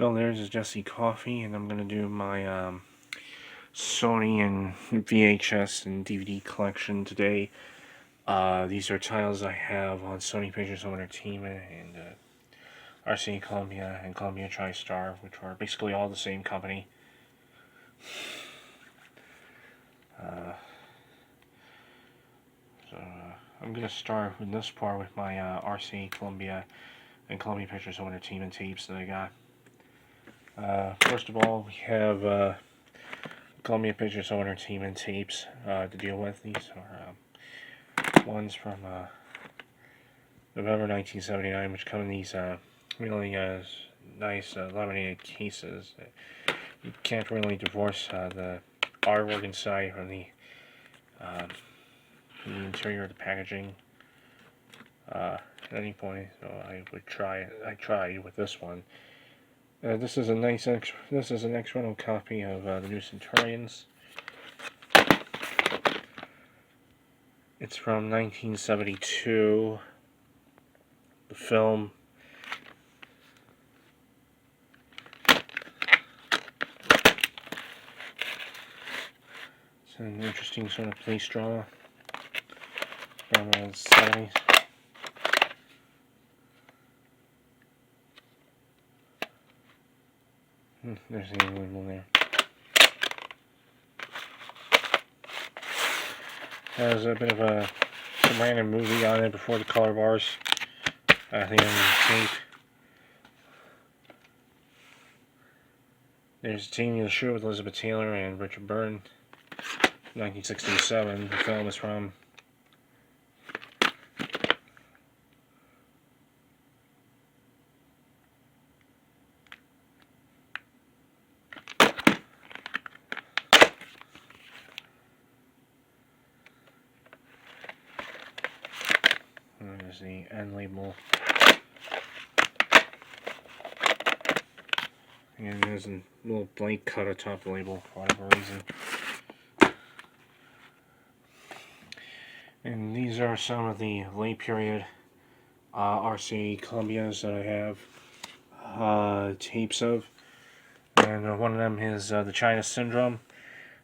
Well, there's Jesse Coffee, and I'm going to do my Sony and VHS and DVD collection today. These are titles I have on Sony Pictures Home Entertainment and RCA Columbia and Columbia TriStar, which are basically all the same company. I'm going to start with this part with my RCA Columbia and Columbia Pictures Home Entertainment tapes that I got. First of all, we have Columbia Pictures Home Entertainment tapes to deal with. These are ones from November 1979, which come in these really nice laminated cases. You can't really divorce the artwork inside from the interior of the packaging at any point. So I tried with this one. This is an external copy of the New Centurions. It's from 1972. The film. It's an interesting sort of police drama from the 70s. There's the label there. There's a bit of some random movie on it before the color bars. I think on the tape. There's Taming the Shrew with Elizabeth Taylor and Richard Burton, 1967. The film is from. There's the end label. And there's a little blank cut atop the label for whatever reason. And these are some of the late period RCA Columbias that I have tapes of. And one of them is the China Syndrome.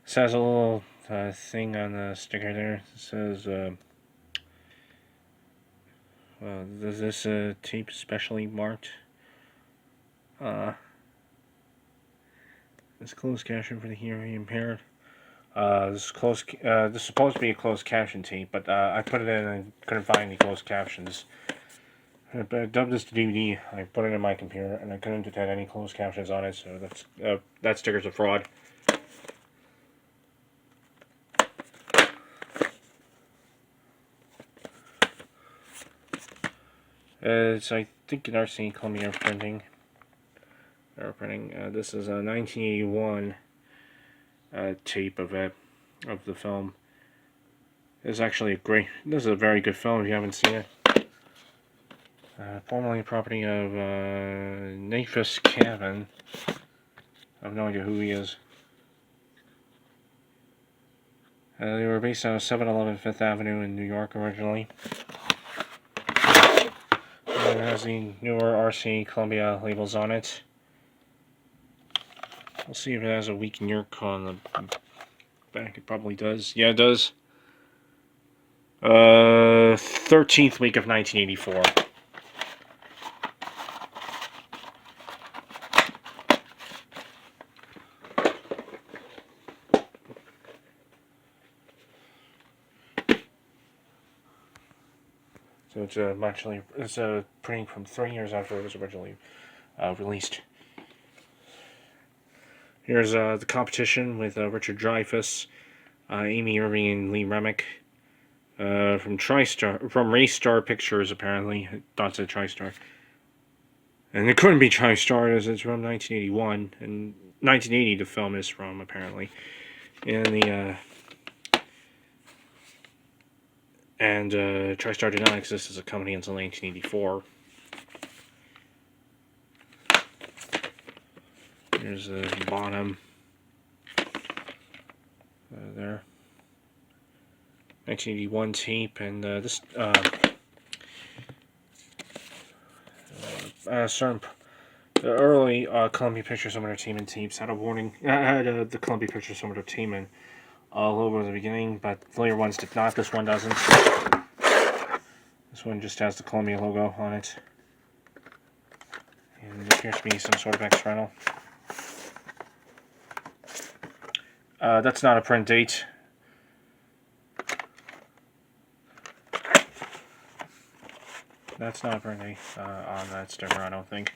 This has a little thing on the sticker there. It says, is this tape specially marked? It's closed caption for the hearing impaired. This is supposed to be a closed caption tape, but I put it in and couldn't find any closed captions. But I dubbed this to DVD. I put it in my computer and I couldn't detect any closed captions on it, so that sticker's a fraud. It's, I think, an RCA Columbia printing. This is a 1981 tape of the film. It's actually this is a very good film if you haven't seen it. Formerly property of Nafis Cavan. I have no idea who he is. They were based out of 711 Fifth Avenue in New York originally. And it has the newer RCA Columbia labels on it. We'll see if it has a week in York on the back. It probably does. Yeah, it does. 13th week of 1984. So it's a printing from 3 years after it was originally released. Here's the competition with Richard Dreyfuss, Amy Irving, and Lee Remick from Raystar Pictures. Apparently, thought it TriStar, and it couldn't be TriStar as it's from 1981 and 1980. The film is from apparently, and TriStar did not exist as a company until 1984. Here's the bottom there. 1981 tape, and this certain The early Columbia Pictures Home Entertainment tapes had a warning. Had the Columbia Pictures Home Entertainment logo at the beginning, but the later ones did not. This one doesn't. This one just has the Columbia logo on it. And it appears to be some sort of external. That's not a print date. That's not a print date on that sticker, I don't think.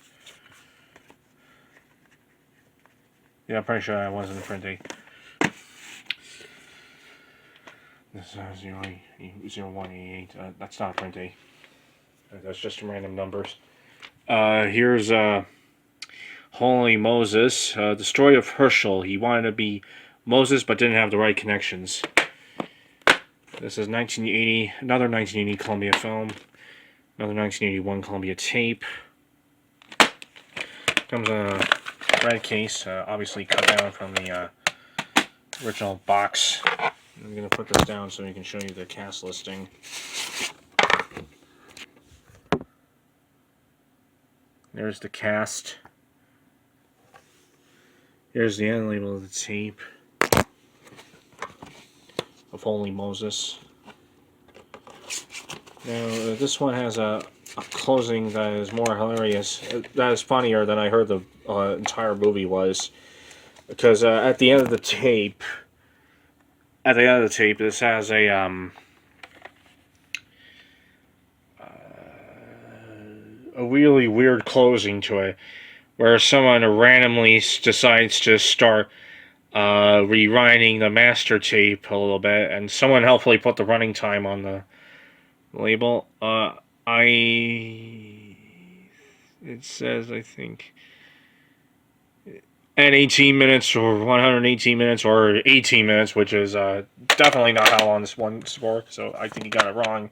Yeah, I'm pretty sure that wasn't a print date. This is 0188. That's not a print date. That's just some random numbers. Here's Holy Moses. The story of Herschel. He wanted to be Moses but didn't have the right connections. This is 1980. Another 1980 Columbia film. Another 1981 Columbia tape. Comes in a red case, obviously cut down from the original box. I'm going to put this down so we can show you the cast listing. There's the cast. Here's the end label of the tape of Holy Moses. Now, this one has a closing that is more hilarious. That is funnier than I heard the entire movie was. Because at the end of the tape, this has a really weird closing to it, where someone randomly decides to start rewinding the master tape a little bit, and someone helpfully put the running time on the label. It says, I think, at 18 minutes or 118 minutes or 18 minutes, which is definitely not how long this one's for, so I think you got it wrong.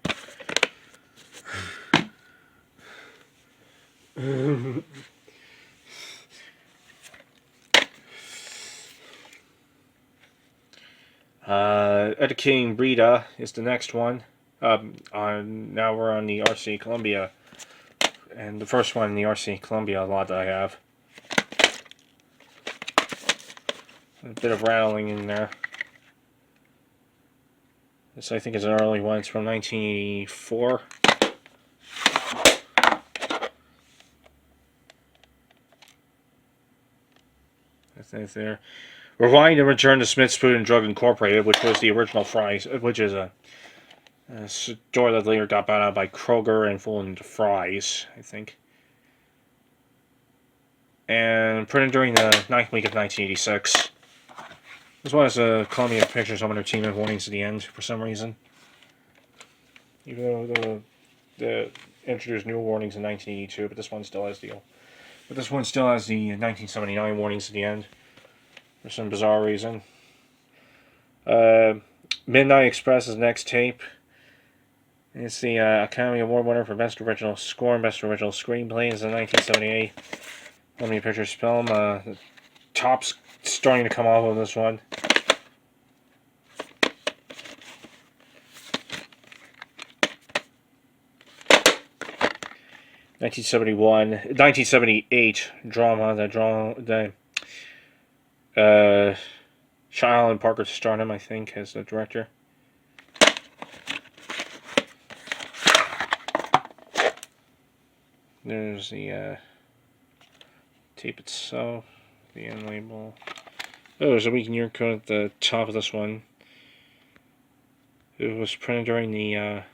Educating Brita is the next one. Now we're on the RC Columbia, and the first one in the RC Columbia lot that I have. A bit of rattling in there. This, I think, is an early one. It's from 1984. That's there. Rewind and return to Smith's Food and Drug Incorporated, which was the original Fry's, which is a store that later got bought out by Kroger and folded into Fry's, I think. And printed during the 9th week of 1986. This one has a Columbia Pictures Home Entertainment warnings at the end for some reason. Even though they introduced new warnings in 1982, but this one still has the 1979 warnings at the end for some bizarre reason. Midnight Express is next tape. It's the Academy Award winner for Best Original Score and Best Original Screenplay. It's a 1978 Columbia Pictures film. The top's starting to come off on this one. "1978 drama that Shaw and Parker Starnham, I think, as the director. There's the tape itself, the end label. Oh, there's a week and year code at the top of this one. It was printed during the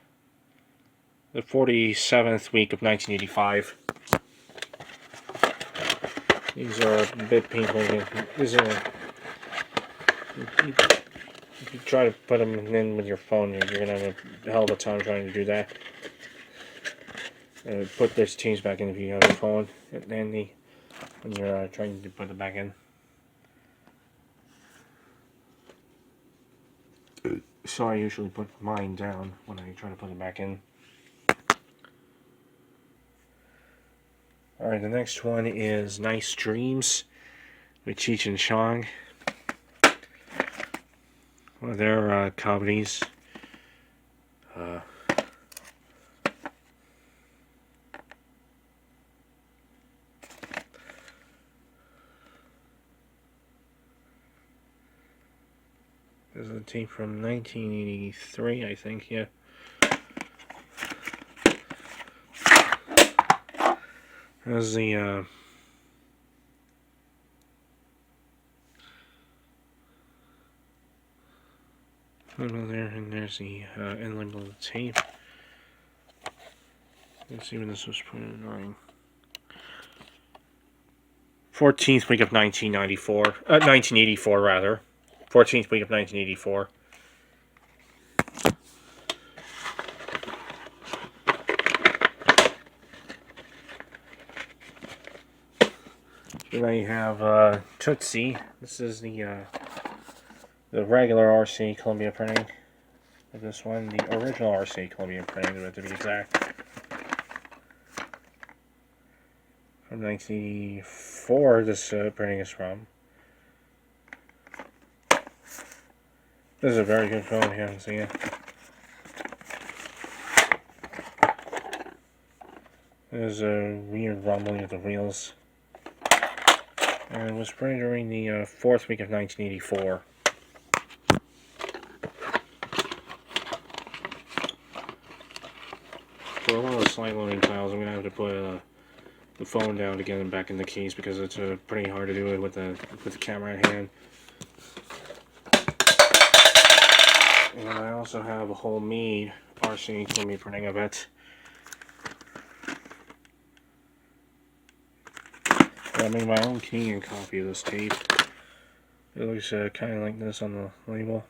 47th week of 1985. These are a bit painful. These are, if you try to put them in with your phone, you're going to have a hell of a time trying to do that. Put these teams back in if you have your phone handy when you're trying to put it back in. So I usually put mine down when I try to put it back in. Alright, the next one is Nice Dreams with Cheech and Chong. One of their comedies. This is a tape from 1983, I think, yeah. There's the, photo there, and there's the end label of the tape. Let's see when this was printed during. 14th week of 1984 rather. 14th week of 1984. Then I have Tootsie. This is the regular RC Columbia printing of this one. The original RC Columbia printing, to be exact. From 1984, this printing is from. This is a very good film, you haven't seen it. There's a weird rumbling of the wheels. And it was printed during the 4th week of 1984. For a lot of the slight loading tiles, I'm going to have to put the phone down to get them back in the case because it's pretty hard to do it with the camera in hand. And I also have a homemade RC Columbia printing of it. I made my own Canadian copy of this tape. It looks kind of like this on the label.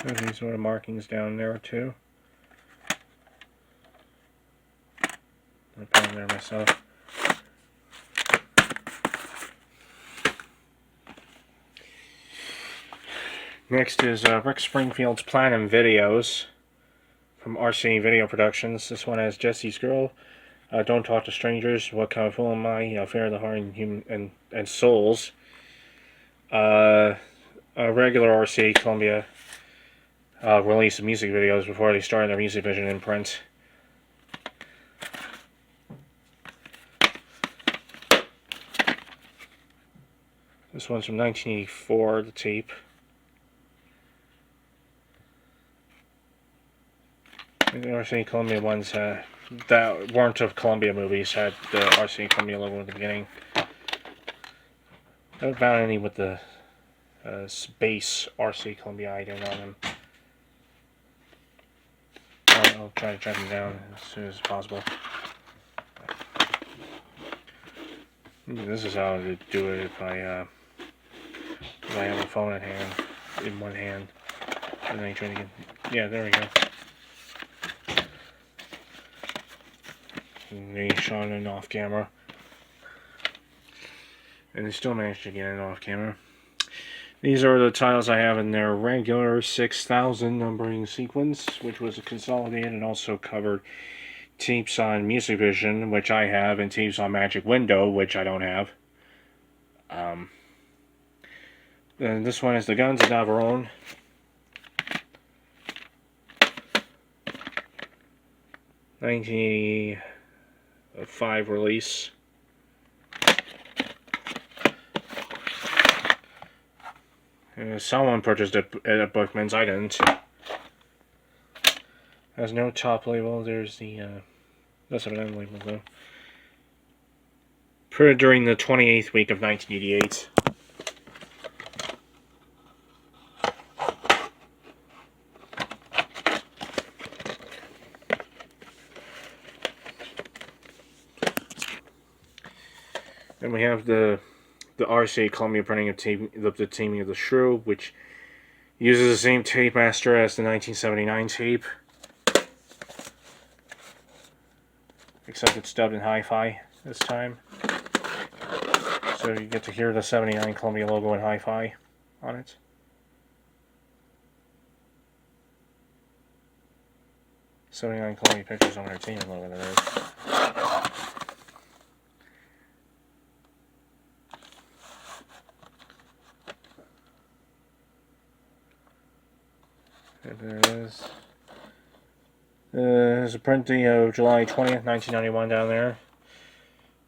There's these sort of markings down there too. I put them there myself. Next is Rick Springfield's Platinum Videos from RC Video Productions. This one has Jesse's Girl, Don't Talk to Strangers, What Kind of Fool Am I, Fear of the Heart and Souls. A regular RC Columbia release of music videos before they started their music vision in print. This one's from 1984, the tape. The RC Columbia ones that weren't of Columbia movies had the RC Columbia logo at the beginning. I haven't found any with the base RC Columbia item on them. I'll try to track them down as soon as possible. This is how to do it if I have a phone at hand, in one hand, and then I try to get. Yeah, there we go. And they shot it off camera, and they still managed to get it off camera. These are the tiles I have in their regular 6000 numbering sequence, which was consolidated and also covered tapes on Music Vision, which I have, and tapes on Magic Window, which I don't have. And this one is the Guns of Navarone. '1985 release. Someone purchased it at Bookman's. I didn't. Has no top label. There's the that's an end label though. Printed during the 28th week of 1988. Then we have the RCA Columbia printing of the Taming of the Shrew, which uses the same tape master as the 1979 tape, except it's dubbed in hi-fi this time. So you get to hear the 79 Columbia logo in hi-fi on it. '79 Columbia Pictures on Entertainment logo there is. There it is. There's a printing of July 20th, 1991 down there.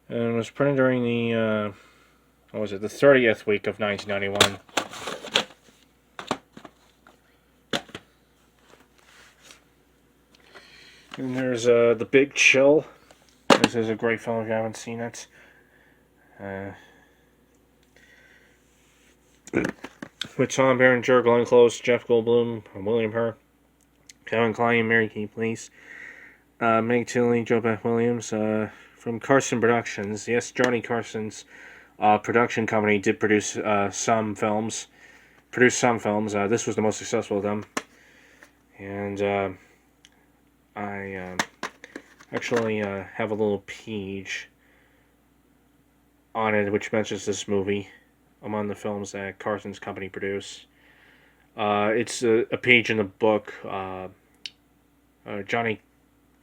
And it was printed during the, what was it, the 30th week of 1991. And there's The Big Chill. This is a great film if you haven't seen it. With Tom Berenger, Glenn Close, Jeff Goldblum, William Hurt, Kevin Kline, Mary Kay Place, Meg Tilly, Joe Beth Williams, from Carson Productions. Yes, Johnny Carson's production company did produce some films. This was the most successful of them. And I actually have a little page on it which mentions this movie among the films that Carson's company produced. It's a page in the book, Johnny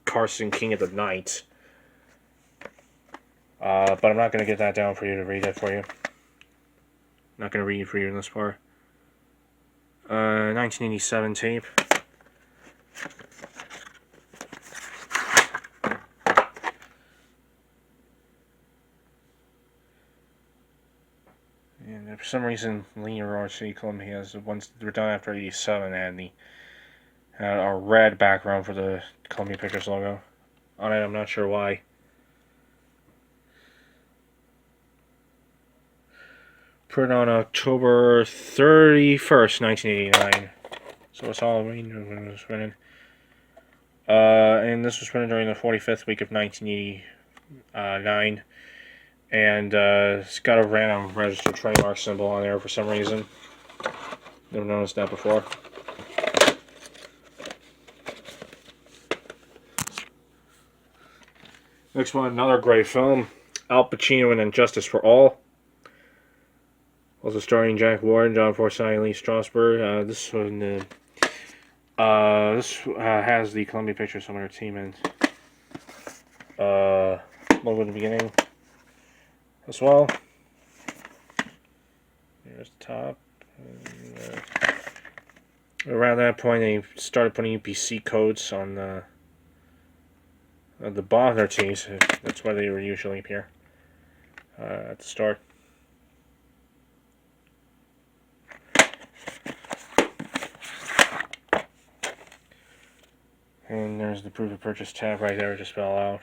Carson, King of the Night. But I'm not going to get that down for you to read it for you. I'm not going to read it for you in this part. 1987 tape. And for some reason, Linear RC Columbia has the ones that were done after 87 had a red background for the Columbia Pictures logo on it. I'm not sure why. Put on October 31st, 1989. So it's Halloween when it was printed. And this was printed during the 45th week of 1989. And it's got a random registered trademark symbol on there for some reason. Never noticed that before. Next one, another great film. Al Pacino in Injustice for All. Also starring Jack Warden, John Forsythe, and Lee Strasberg. This one has the Columbia Pictures Home Entertainment logo at the beginning as well. There's the top. And, around that point, they started putting UPC codes on the bottom of their tees. That's where they would usually appear at the start. And there's the proof of purchase tab right there, just fell out.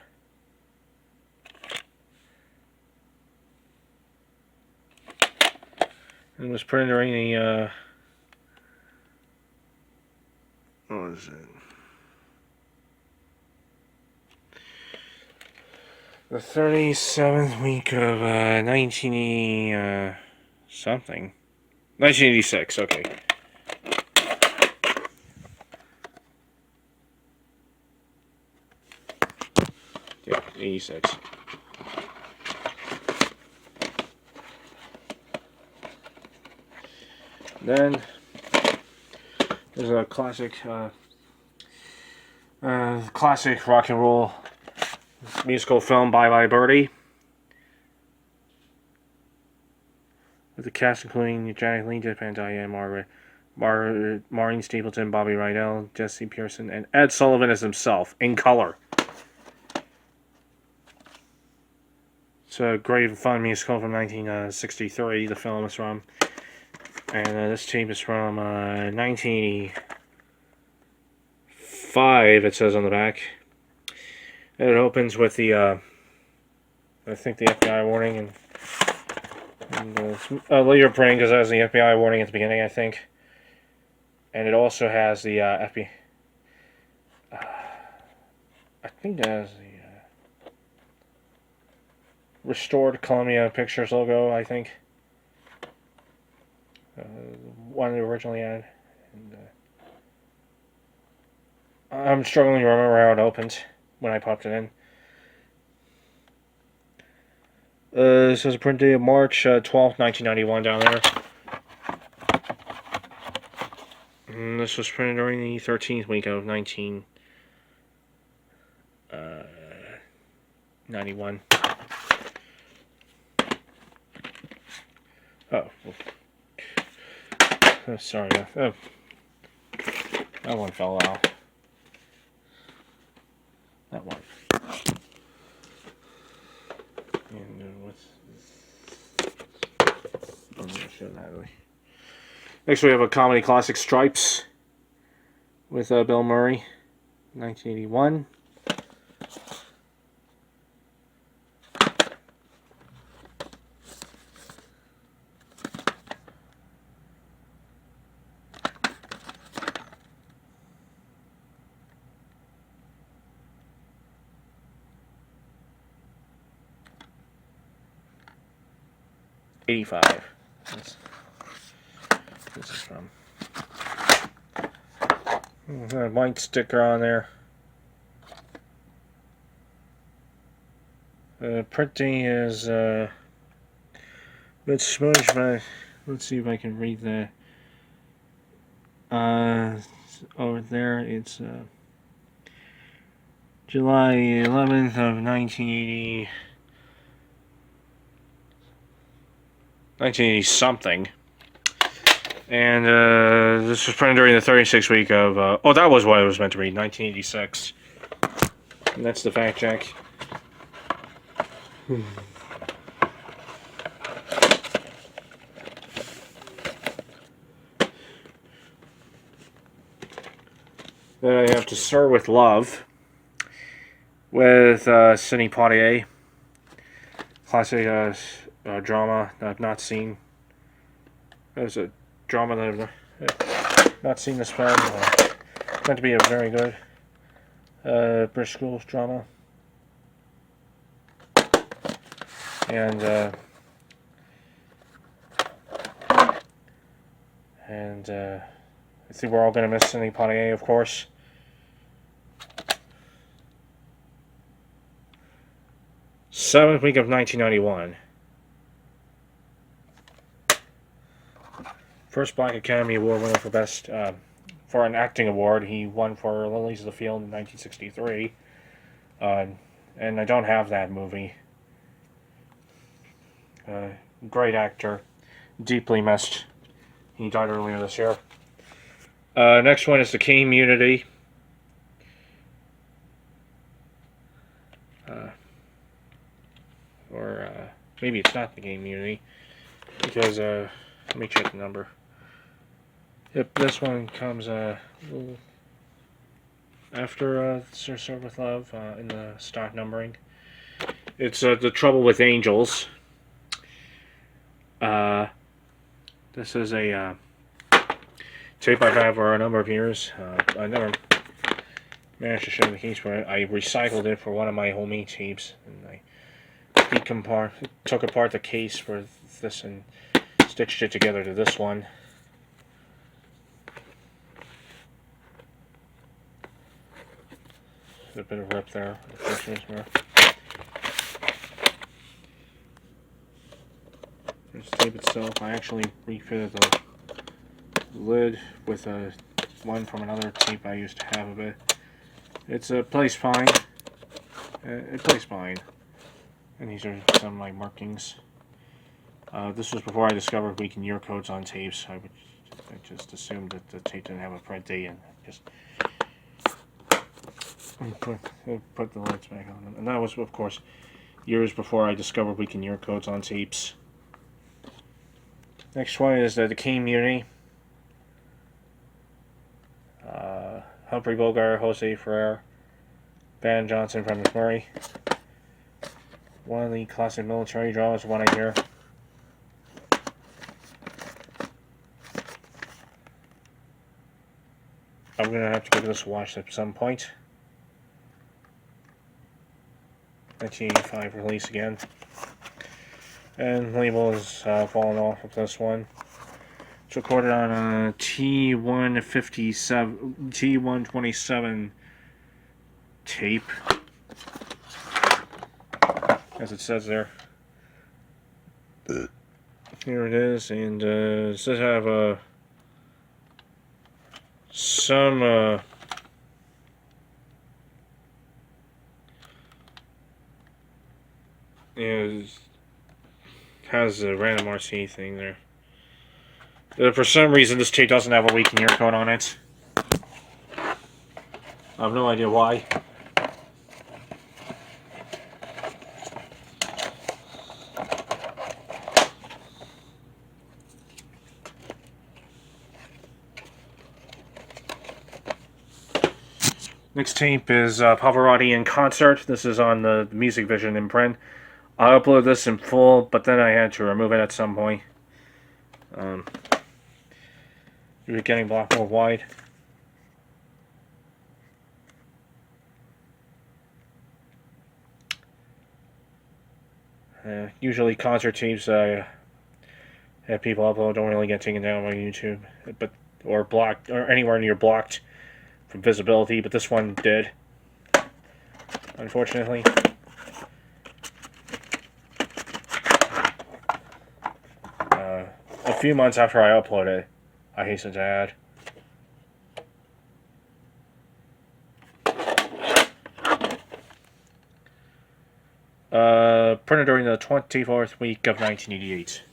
And it was printed during the, what was it? The 37th week of 1980 something. 1986, okay. Yeah, 86. Then there's a classic rock and roll musical film, Bye Birdie, with the cast including Janet Leigh, Diane, Diane, Maureen Stapleton, Bobby Rydell, Jesse Pearson, and Ed Sullivan as himself in color. It's a great fun musical from 1963. The film is from, and this tape is from 1985. It says on the back. And it opens with the, I think the FBI warning, and later printing because it has the FBI warning at the beginning, I think. And it also has the FBI. I think it has the restored Columbia Pictures logo, I think. One that originally had. And, I'm struggling to remember how it opened when I popped it in. This was a print date of March 12th, 1991 down there. And this was printed during the 13th week of 1991. Oh. Oh, sorry. Oh. That one fell out. That one. And I'm going to show that way. Next, we have a comedy classic, Stripes, with Bill Murray, 1981. 85. This is from. Got a white sticker on there. Printing is a bit smudged, but let's see if I can read that. Over there, it's July 11th of 1980 something. And this was printed during the 36th week of, oh, that was what I was meant to read, 1986. And that's the fact check. Then I have To Sir with Love with Sidney Poitier. Classic drama that I've not seen. There's a drama that I've not seen this film. It's meant to be a very good British school drama. And I think we're all going to miss Sidney Poitier, of course. Seventh week of 1991. First Black Academy Award winner for an acting award. He won for Lilies of the Field in 1963. And I don't have that movie. Great actor. Deeply missed. He died earlier this year. Next one is The Community. Or maybe it's not The Community, because let me check the number. Yep, this one comes after Sir with Love in the stock numbering. It's The Trouble with Angels. This is a tape I've had for a number of years. I never managed to show the case for it. I recycled it for one of my homemade tapes, and I took apart the case for this and stitched it together to this one. There's a bit of rip there. There's the tape itself. I actually refitted the lid with one from another tape I used to have of it. It's plays fine. It plays fine. And these are some of my markings. This was before I discovered we can year codes on tapes. I just assumed that the tape didn't have a print date and just put the lids back on them. And that was, of course, years before I discovered we can year codes on tapes. Next one is The Community. Humphrey Bogart, Jose Ferrer, Van Johnson, from Murray. One of the classic military dramas, one I hear. I'm going to have to give this a watch at some point. 1985 release again. And label is falling off of this one. It's recorded on a T127 tape, as it says there. Here it is, and it does have some has a random RC thing there. For some reason, this tape doesn't have a week and year code on it. I have no idea why. Next tape is Pavarotti in concert. This is on the Music Vision imprint. I uploaded this in full, but then I had to remove it at some point. You're getting blocked more wide. Usually concert tapes If people upload, don't really get taken down by YouTube, but or blocked or anywhere near blocked from visibility. But this one did, unfortunately. A few months after I uploaded, I hasten to add. Printed during the 24th week of 1988.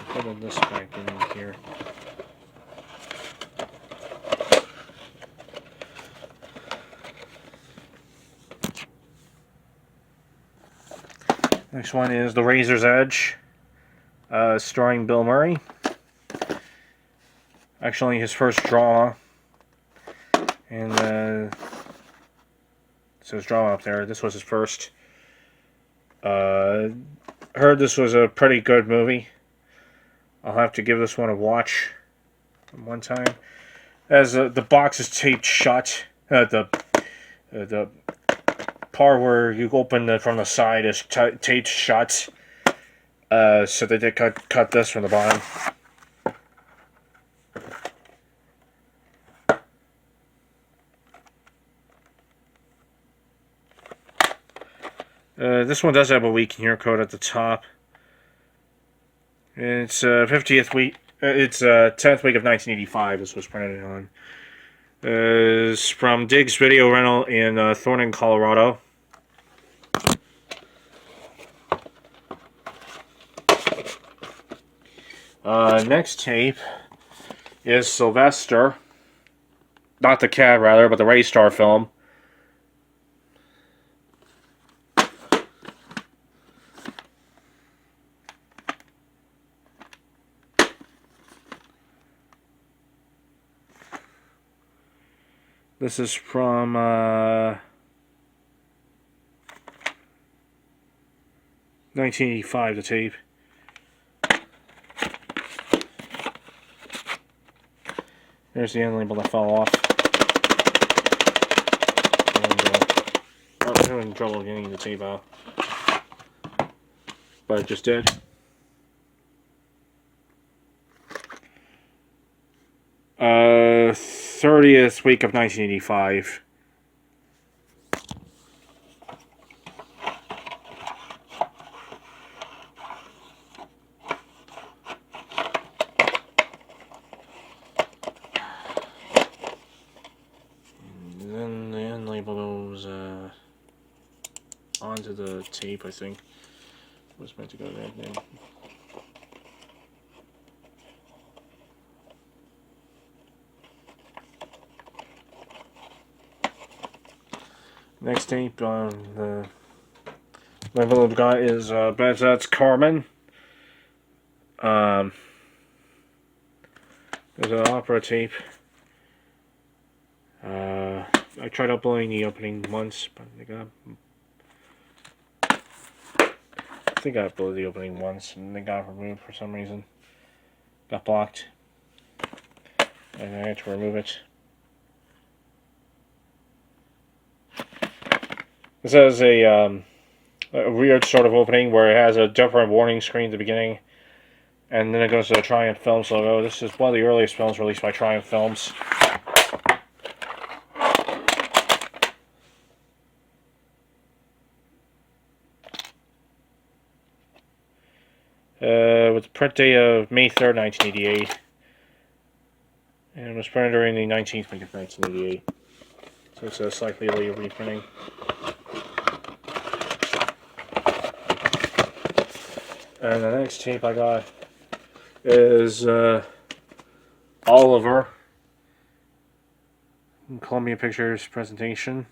Put this back in here. Next one is The Razor's Edge, starring Bill Murray. Actually, his first drama. And it says drama up there. This was his first. Heard this was a pretty good movie. I'll have to give this one a watch one time. As the box is taped shut, the part where you open it from the side is taped shut. So they did cut this from the bottom. This one does have a week in here code at the top. It's 50th week. It's 10th week of 1985. This was printed on. It's from Diggs Video Rental in Thornton, Colorado. Next tape is Sylvester. Not the cat, rather, but the race star film. This is from 1985, the tape. There's the end label that fell off. And, I'm having trouble getting the tape out. But it just did. Uh, 30th week of 1985. And then the end label goes onto the tape, I think. It was meant to go there then. Next tape on the level I've got is that's Carmen. There's an opera tape. I tried uploading the opening once, but I think I uploaded the opening once and they got removed for some reason. Got blocked. And I had to remove it. This has a weird sort of opening where it has a different warning screen at the beginning, and then it goes to the Triumph Films logo. This is one of the earliest films released by Triumph Films. With the print date of May 3rd, 1988. And it was printed during the 19th week of 1988. So it's a slightly later reprinting. And the next tape I got is Oliver, Columbia Pictures presentation.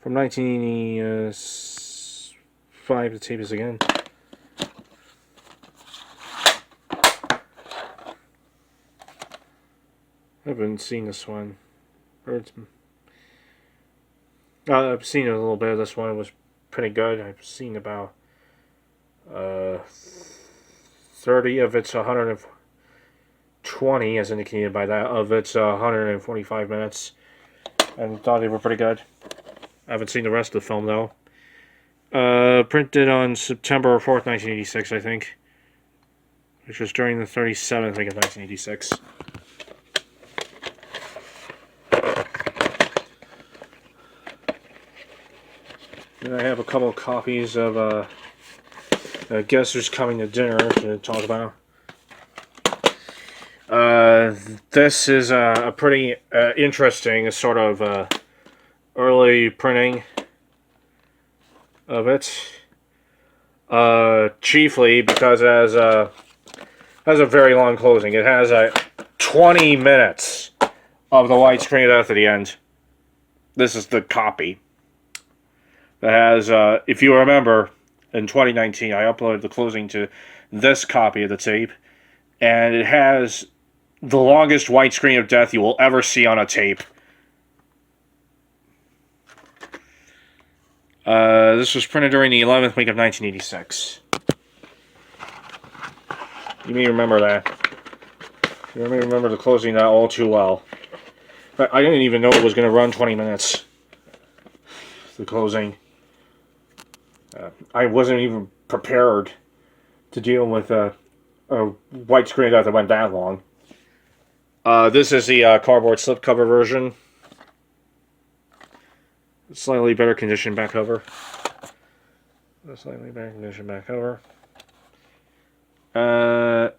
From 1985, the tape is again. I haven't seen this one. I've seen a little bit of this one. It was pretty good. I've seen about 30 of its 20, as indicated by that, of its 145 minutes. And thought they were pretty good. I haven't seen the rest of the film, though. Printed on September 4th, 1986, I think. Which was during the 37th week of 1986. And I have a couple of copies of Guess Who's Coming to Dinner to talk about. This is a pretty interesting sort of early printing of it. Chiefly because it has a very long closing. It has 20 minutes of the white screen of death at the end. This is the copy. That has, if you remember, in 2019, I uploaded the closing to this copy of the tape, and it has the longest white screen of death you will ever see on a tape. This was printed during the 11th week of 1986. You may remember that. You may remember the closing that all too well. But I didn't even know it was going to run 20 minutes. The closing. I wasn't even prepared to deal with a white screen that went that long. This is the cardboard slipcover version. Slightly better condition back cover. Slightly better condition back cover. I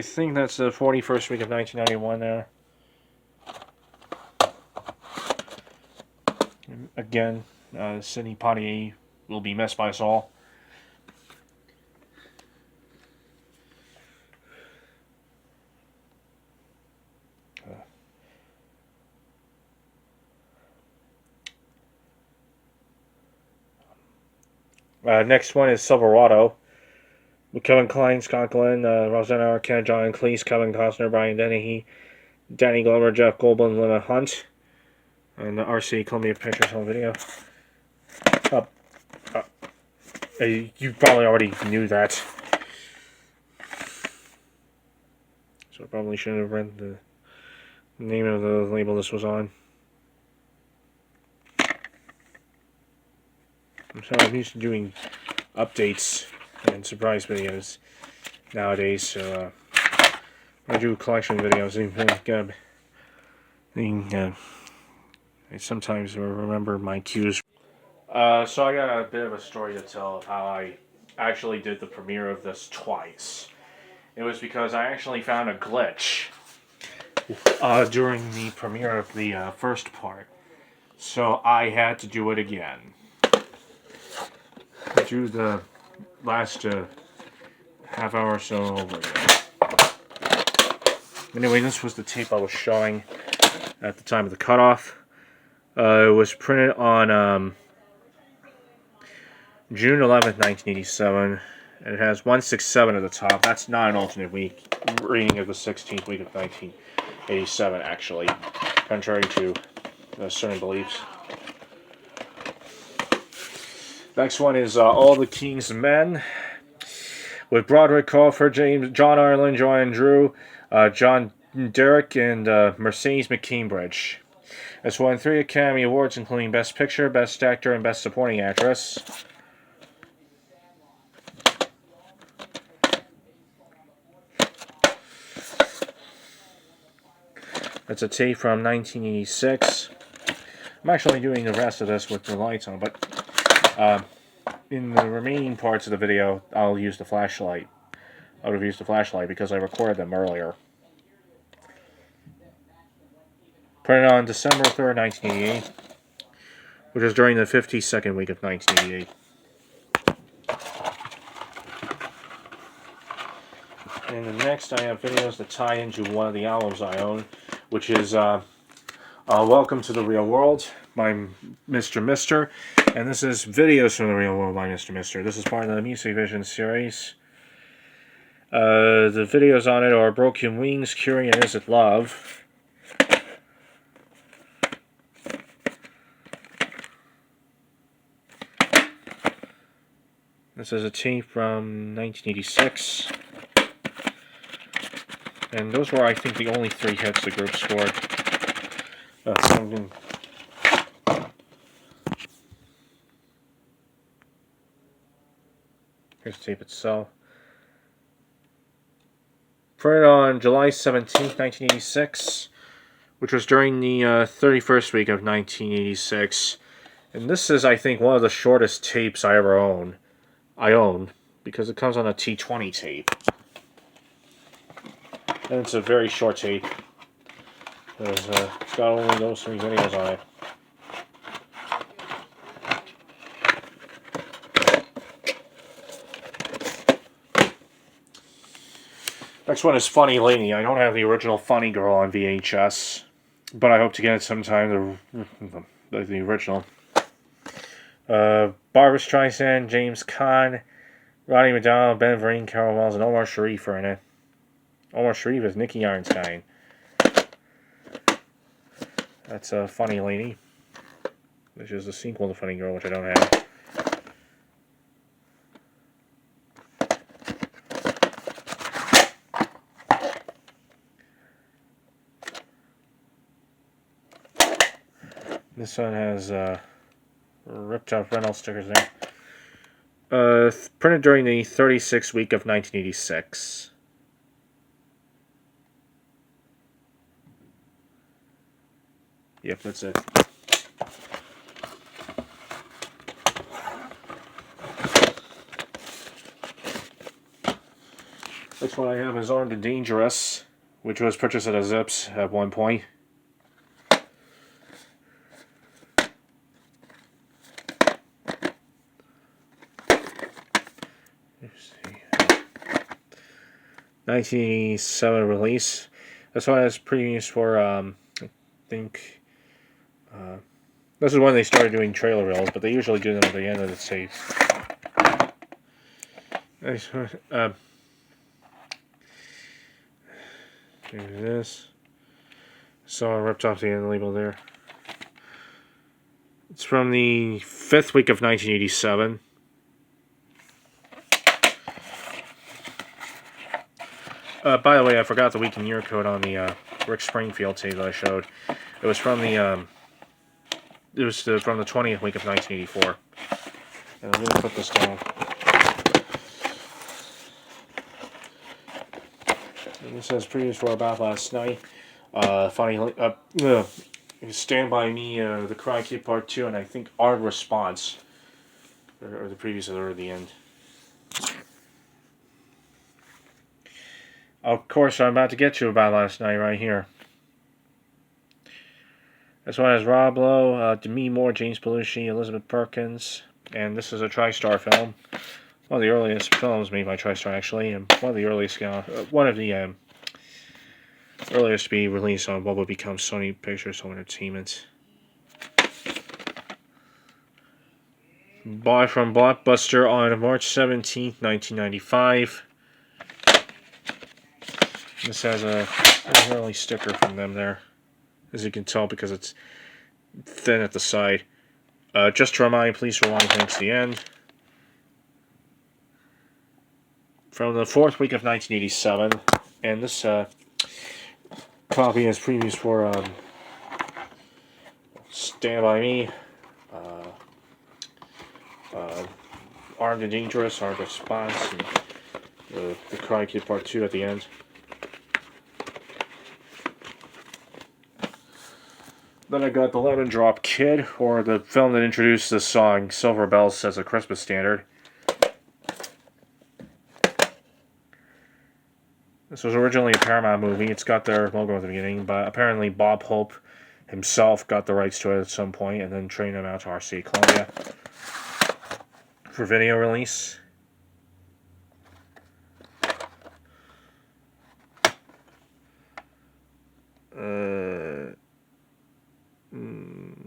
think that's the 41st week of 1991 there. Again, Sidney Poitier will be missed by us all. Next one is Silverado. With Kevin Kline, Scott Glenn, Rosanna Arquette, John Cleese, Kevin Costner, Brian Dennehy, Danny Glover, Jeff Goldblum, Lena Hunt, and the RC Columbia Pictures Home Video. You probably already knew that. So I probably shouldn't have read the name of the label this was on. I'm used to doing updates and surprise videos nowadays, so when I do collection videos, I sometimes remember my cues. So I got a bit of a story to tell of how I actually did the premiere of this twice. It was because I actually found a glitch during the premiere of the first part. So I had to do it again. Do the last half hour or so over again. Anyway, this was the tape I was showing at the time of the cutoff. It was printed on June 11th, 1987. And it has 167 at the top. That's not an alternate week. Reading of the 16th week of 1987, actually. Contrary to certain beliefs. Next one is All the King's Men. With Broderick Crawford, John Ireland, Joanne Drew, John Derrick, and Mercedes McCambridge. It's won 3 Academy Awards, including Best Picture, Best Actor, and Best Supporting Actress. It's a tape from 1986. I'm actually doing the rest of this with the lights on, but in the remaining parts of the video, I'll use the flashlight. I would have used the flashlight because I recorded them earlier. Printed on December 3rd, 1988, which is during the 52nd week of 1988. And next I have videos that tie into one of the albums I own, which is Welcome to the Real World by Mr. Mister. And this is Videos from the Real World by Mr. Mister. This is part of the Music Vision series. The videos on it are Broken Wings, Curie, and Is It Love? This is a tape from 1986. And those were, I think, the only 3 hits the group scored. Here's the tape itself. Printed on July 17th, 1986, which was during the 31st week of 1986. And this is, I think, one of the shortest tapes I ever owned. Because it comes on a T20 tape. And it's a very short tape. It's got only those 3 videos on it. Next one is Funny Lady. I don't have the original Funny Girl on VHS, but I hope to get it sometime, the original. Barbra Streisand, James Caan, Roddy McDowell, Ben Vereen, Carol Wells, and Omar Sharif are in it. Omar Sharif is Nicky Ironstein. That's a Funny Lady, which is the sequel to Funny Girl, which I don't have. This one has ripped off rental stickers there. Printed during the 36th week of 1986. Yep, that's it. Next one I have is Armed and Dangerous, which was purchased at a Zips at one point. Let's see. 1987 release. This one has previews for, I think, this is when they started doing trailer reels, but they usually do them at the end of the tape. Here's this. So I ripped off the end label there. It's from the 5th week of 1987. By the way, I forgot the week and year code on the Rick Springfield tape that I showed. It was from the from the 20th week of 1984. And I'm going to put this down. And this says previews for About Last Night. Stand By Me, The Cry Kid Part 2, and I think Our Response. Or the previews that are at the end. Of course, I'm about to get you About Last Night right here. This one has Rob Lowe, Demi Moore, James Belushi, Elizabeth Perkins, and this is a TriStar film. One of the earliest films made by TriStar, actually, and one of the earliest to be released on what would become Sony Pictures Home Entertainment. Bought from Blockbuster on March 17th, 1995. This has an early sticker from them there, as you can tell, because it's thin at the side. Just to remind, please rewind thanks to the end. From the 4th week of 1987, and this copy has previews for Stand By Me, Armed and Dangerous, Our Response, and The Cry Kid Part 2 at the end. Then I got The Lemon Drop Kid, or the film that introduced the song Silver Bells as a Christmas standard. This was originally a Paramount movie. It's got their logo at the beginning, but apparently Bob Hope himself got the rights to it at some point and then trained them out to RCA Columbia for video release.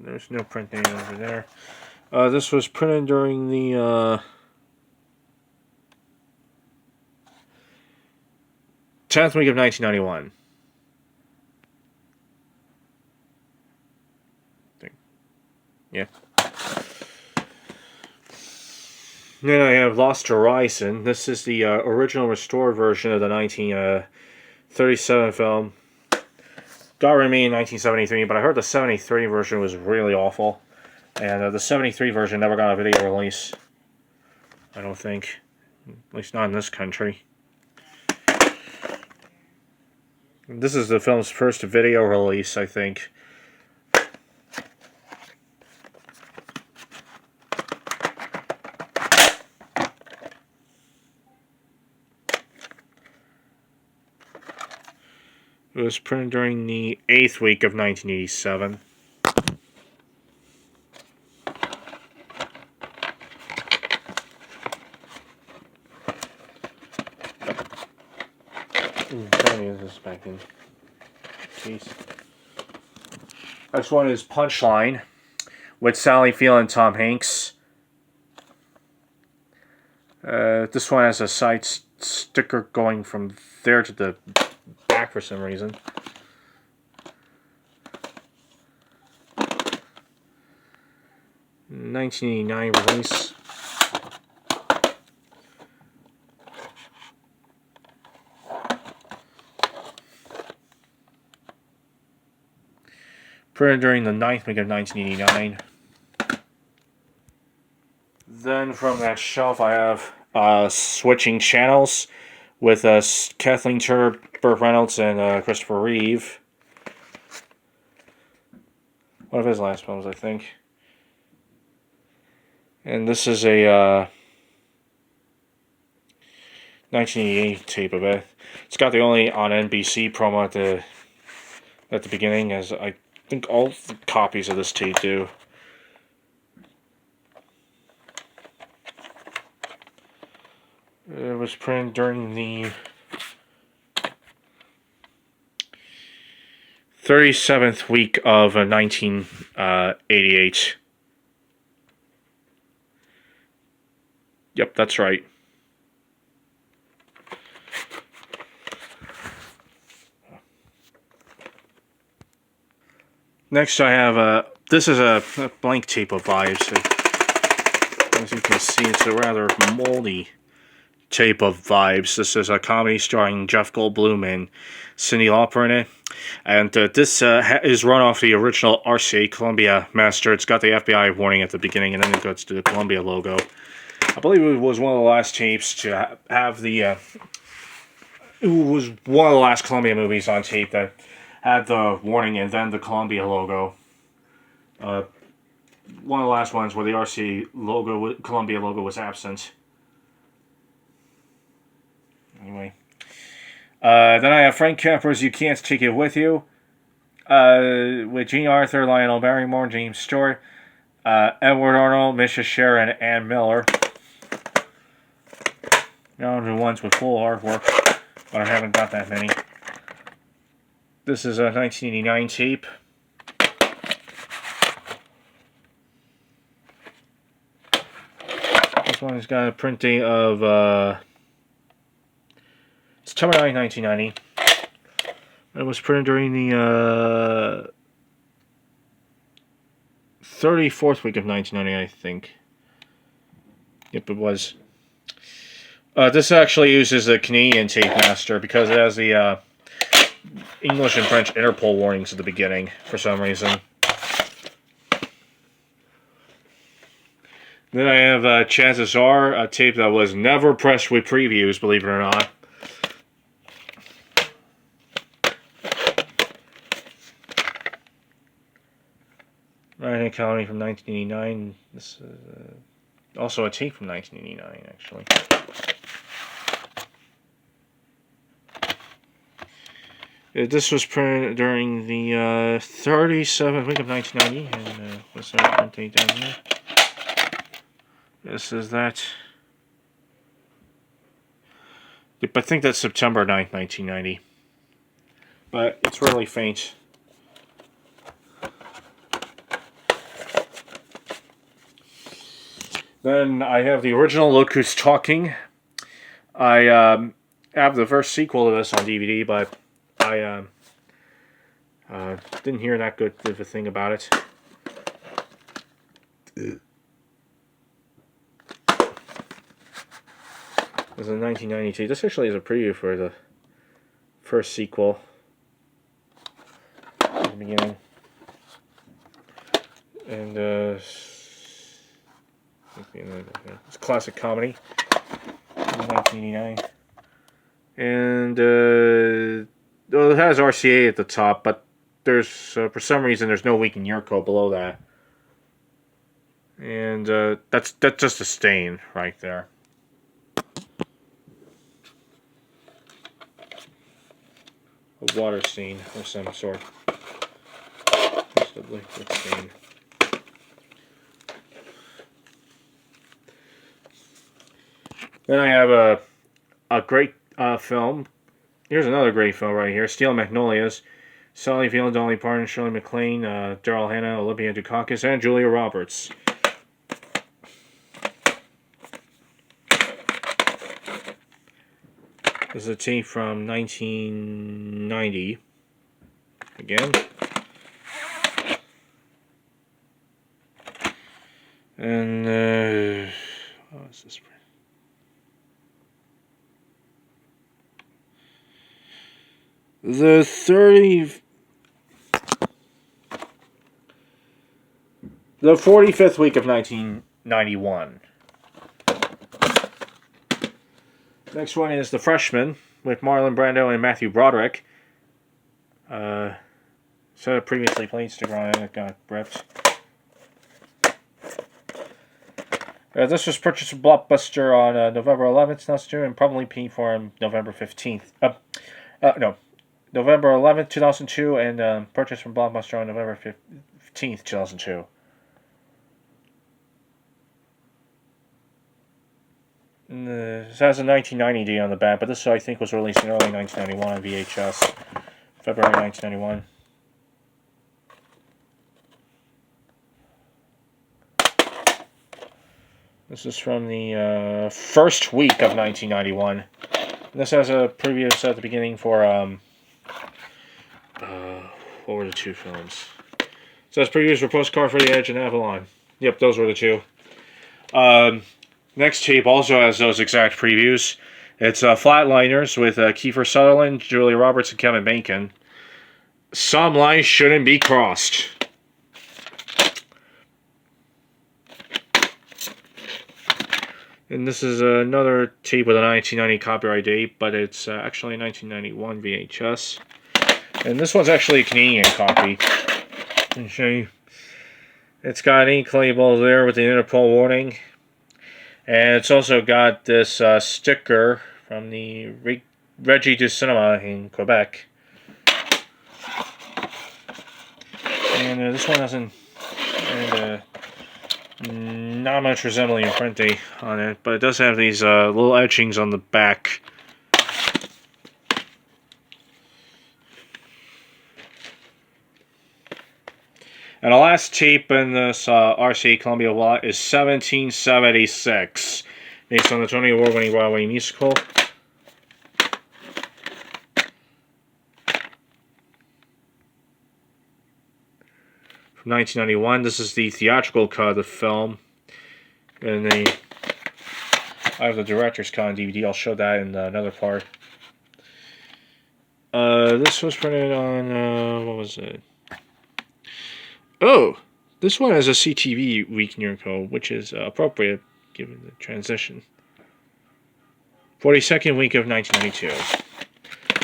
There's no print name over there. This was printed during the 10th week of 1991. Yeah. Then I have Lost Horizon. This is the original restored version of the 19 37 film. Got released in 1973, but I heard the 73 version was really awful. And the 73 version never got a video release. I don't think. At least not in this country. This is the film's first video release, I think. It was printed during the 8th week of 1987. This back in case. Next one is Punchline with Sally Field and Tom Hanks. This one has a side sticker going from there to the back for some reason. '89 release. Printed during the 9th week of 1989. Then from that shelf I have Switching Channels with Kathleen Turner, Burt Reynolds, and Christopher Reeve. One of his last films, I think. And this is a 1988 tape of it. It's got the only on NBC promo at the beginning, as I think all the copies of this tape do. It was printed during the 37th week of 1988. Yep, that's right. Next I have, this is a blank tape of Vibes. As you can see, it's a rather moldy tape of Vibes. This is a comedy starring Jeff Goldblum and Cyndi Lauper in it. And this is run off the original RCA Columbia master. It's got the FBI warning at the beginning, and then it goes to the Columbia logo. I believe it was one of the last tapes to have the... it was one of the last Columbia movies on tape that had the warning and then the Columbia logo. One of the last ones where the RCA logo, Columbia logo, was absent. Anyway. Then I have Frank Capra's You Can't Take It With You. With Jean Arthur, Lionel Barrymore, James Stewart, Edward Arnold, Misha Sharon, and Ann Miller. Now the ones with full artwork, but I haven't got that many. This is a 1989 tape. This one has got a printing of September 9, 1990. It was printed during the 34th week of 1990, I think. Yep, it was. This actually uses the Canadian tape master because it has the English and French Interpol warnings at the beginning for some reason. Then I have Chances Are, a tape that was never pressed with previews, believe it or not. Ryan County from 1989. This is also a tape from 1989, actually. This was printed during the 37th week of 1990, and what's that print date down here? This is that. Yep, I think that's September 9th, 1990. But it's really faint. Then I have the original Look Who's Talking. I have the first sequel to this on DVD, but I didn't hear that good of a thing about it. This is a 1992. This actually is a preview for first sequel at the beginning. And it's a classic comedy from 1989. And well, it has RCA at the top, but there's for some reason there's no week and year code below that. And that's just a stain right there. A water stain of some sort. Just a liquid stain. Then I have a great film. Here's another great film right here. Steel Magnolias. Sally Field, Dolly Parton, Shirley MacLaine, Daryl Hannah, Olivia Dukakis, and Julia Roberts. This is a tape from 1990. Again. And, what is this? The 45th week of 1991. Next one is The Freshman with Marlon Brando and Matthew Broderick. So it previously played sticker on it, it got ripped. This was purchased from Blockbuster on November 11th, 2002, and probably paid for on November 15th. November 11th, 2002, and purchased from Blockbuster on November 15th, 2002. This has a 1990 date on the back, but this I think was released in early 1991 on VHS, February 1991. This is from the first week of 1991. This has a preview at the beginning for what were the two films? It says previews for Postcard for the Edge and Avalon. Yep, those were the two. Next tape also has those exact previews. It's Flatliners with Kiefer Sutherland, Julia Roberts, and Kevin Bacon. Some lines shouldn't be crossed. And this is another tape with a 1990 copyright date, but it's actually a 1991 VHS. And this one's actually a Canadian copy. Let me show you. It's got an ink label there with the Interpol warning. And it's also got this sticker from the Régie du Cinéma in Quebec. And this one doesn't... not much resembling a print date on it, but it does have these little etchings on the back. And the last tape in this RCA Columbia lot is 1776, based on the Tony Award-winning Broadway musical. From 1991, this is the theatrical cut of the film. And I have the director's cut on DVD. I'll show that in another part. This was printed on, what was it? Oh, this one has a CTV week and year code, which is appropriate given the transition. 42nd week of 1992.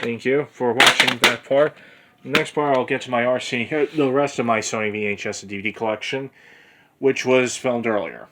Thank you for watching that part. The next part, I'll get to my the rest of my Sony VHS and DVD collection, which was filmed earlier.